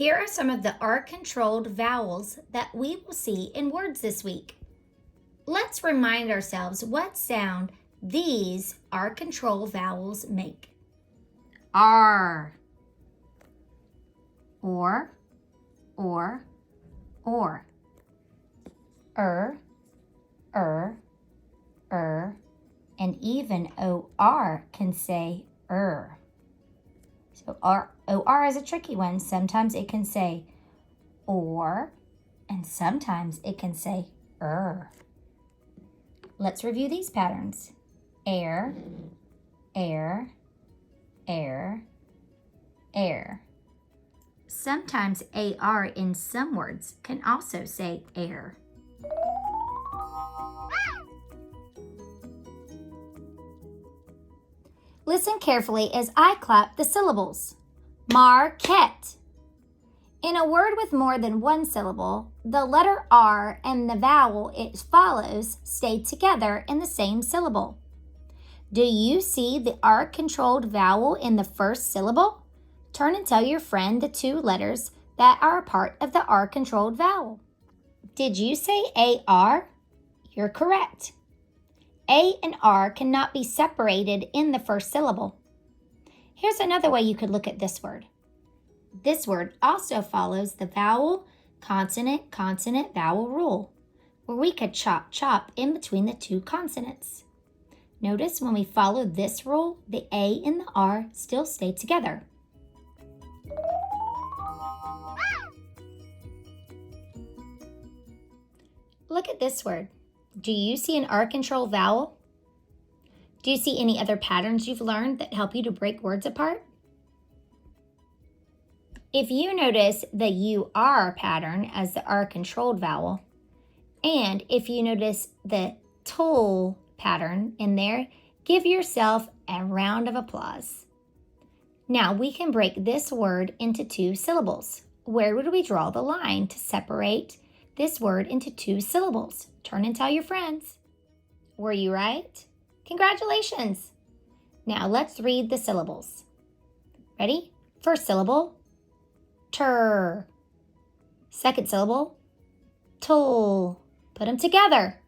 Here are some of the R-controlled vowels that we will see in words this week. Let's remind ourselves what sound these R-controlled vowels make. R, or, and even OR can say So OR is a tricky one. Sometimes it can say or, and sometimes it can say Let's review these patterns. Air, air, air, air. Sometimes AR in some words can also say air. Listen carefully as I clap the syllables. Marquette. In a word with more than one syllable, the letter R and the vowel it follows stay together in the same syllable. Do you see the R-controlled vowel in the first syllable? Turn and tell your friend the two letters that are a part of the R-controlled vowel. Did you say AR? You're correct. A and R cannot be separated in the first syllable. Here's another way you could look at this word. This word also follows the vowel, consonant, consonant, vowel rule, where we could chop in between the two consonants. Notice when we follow this rule, the A and the R still stay together. Look at this word. Do you see an R-controlled vowel? Do you see any other patterns you've learned that help you to break words apart? If you notice the UR pattern as the R-controlled vowel, and if you notice the tool pattern in there, give yourself a round of applause. Now we can break this word into two syllables. Where would we draw the line to separate this word into two syllables? Turn and tell your friends. Were you right? Congratulations! Now let's read the syllables. Ready? First syllable, tur. Second syllable, tool. Put them together.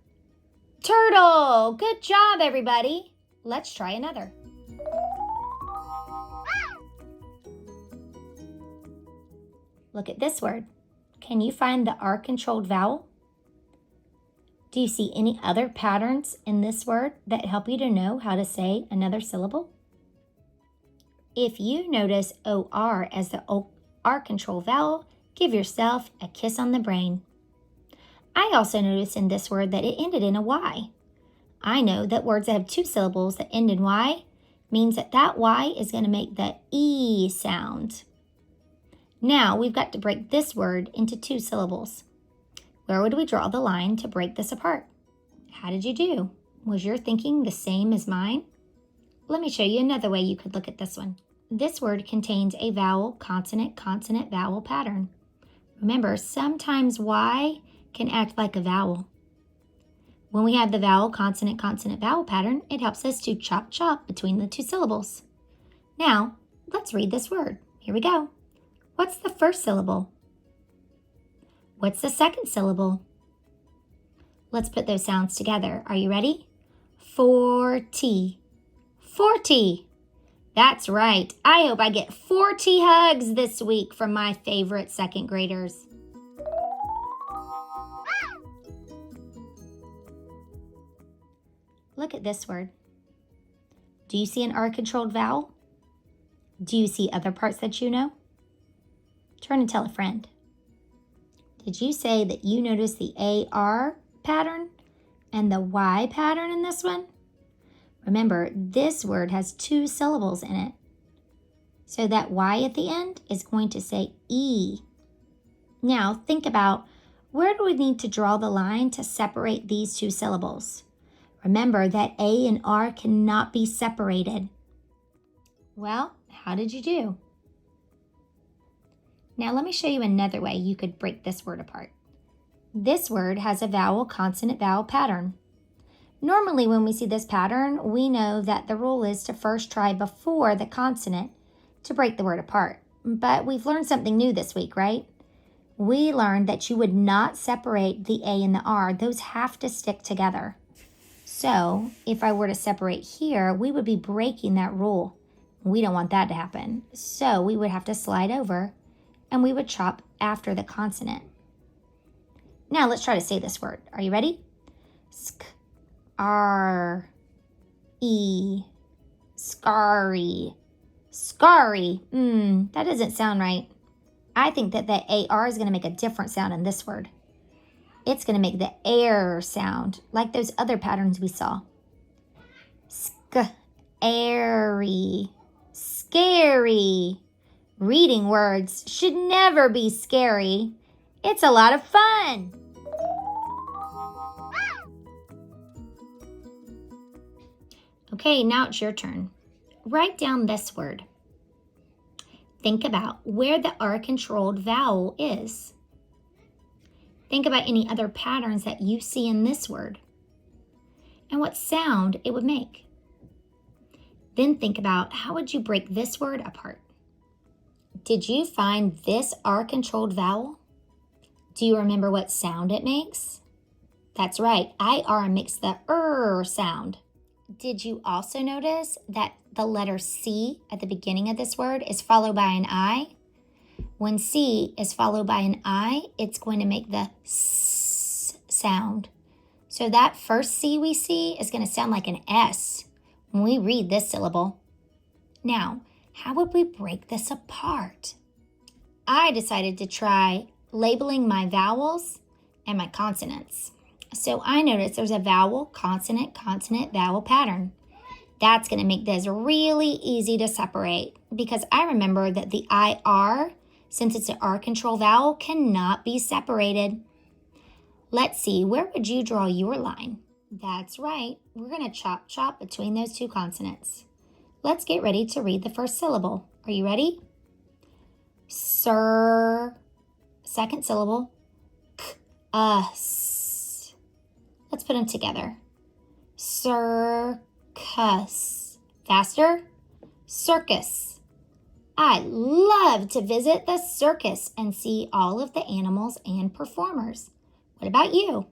Turtle. Good job, everybody. Let's try another. Look at this word. Can you find the R-controlled vowel? Do you see any other patterns in this word that help you to know how to say another syllable? If you notice OR as the R-controlled vowel, give yourself a kiss on the brain. I also noticed in this word that it ended in a Y. I know that words that have two syllables that end in Y means that that Y is going to make the E sound. Now we've got to break this word into two syllables. Where would we draw the line to break this apart? How did you do? Was your thinking the same as mine? Let me show you another way you could look at this one. This word contains a vowel, consonant, consonant, vowel pattern. Remember, sometimes Y can act like a vowel. When we have the vowel, consonant, consonant, vowel pattern, it helps us to chop between the two syllables. Now, let's read this word. Here we go. What's the first syllable? What's the second syllable? Let's put those sounds together. Are you ready? 40. 40. That's right. I hope I get 40 hugs this week from my favorite second graders. Look at this word. Do you see an R-controlled vowel? Do you see other parts that you know? Turn and tell a friend. Did you say that you noticed the AR pattern and the Y pattern in this one? Remember, this word has two syllables in it. So that Y at the end is going to say E. Now think about, where do we need to draw the line to separate these two syllables? Remember that A and R cannot be separated. Well, how did you do? Now let me show you another way you could break this word apart. This word has a vowel, consonant, vowel pattern. Normally when we see this pattern, we know that the rule is to first try before the consonant to break the word apart. but we've learned something new this week, right? We learned that you would not separate the A and the R. Those have to stick together. So if I were to separate here, we would be breaking that rule. We don't want that to happen. So we would have to slide over and we would chop after the consonant. Now let's try to say this word. Are you ready? Sk, R, E, scarry, scarry. That doesn't sound right. I think that the AR is going to make a different sound in this word. It's going to make the air sound, like those other patterns we saw. Scary, scary. Reading words should never be scary. It's a lot of fun. Okay, now it's your turn. Write down this word. Think about where the R-controlled vowel is. Think about any other patterns that you see in this word and what sound it would make. Then think about how would you break this word apart. Did you find this R-controlled vowel? Do you remember what sound it makes? That's right, IR makes the sound. Did you also notice that the letter C at the beginning of this word is followed by an I? When C is followed by an I, it's going to make the S sound. So that first C we see is going to sound like an S when we read this syllable. Now, how would we break this apart? I decided to try labeling my vowels and my consonants. So I noticed there's a vowel, consonant, consonant, vowel pattern. That's going to make this really easy to separate because I remember that the IR, since it's an R-control vowel, cannot be separated. Let's see, where would you draw your line? That's right, we're going to chop between those two consonants. Let's get ready to read the first syllable. Are you ready? Sir. Second syllable. Us. Let's put them together. Circus. Faster. Circus. I love to visit the circus and see all of the animals and performers. What about you?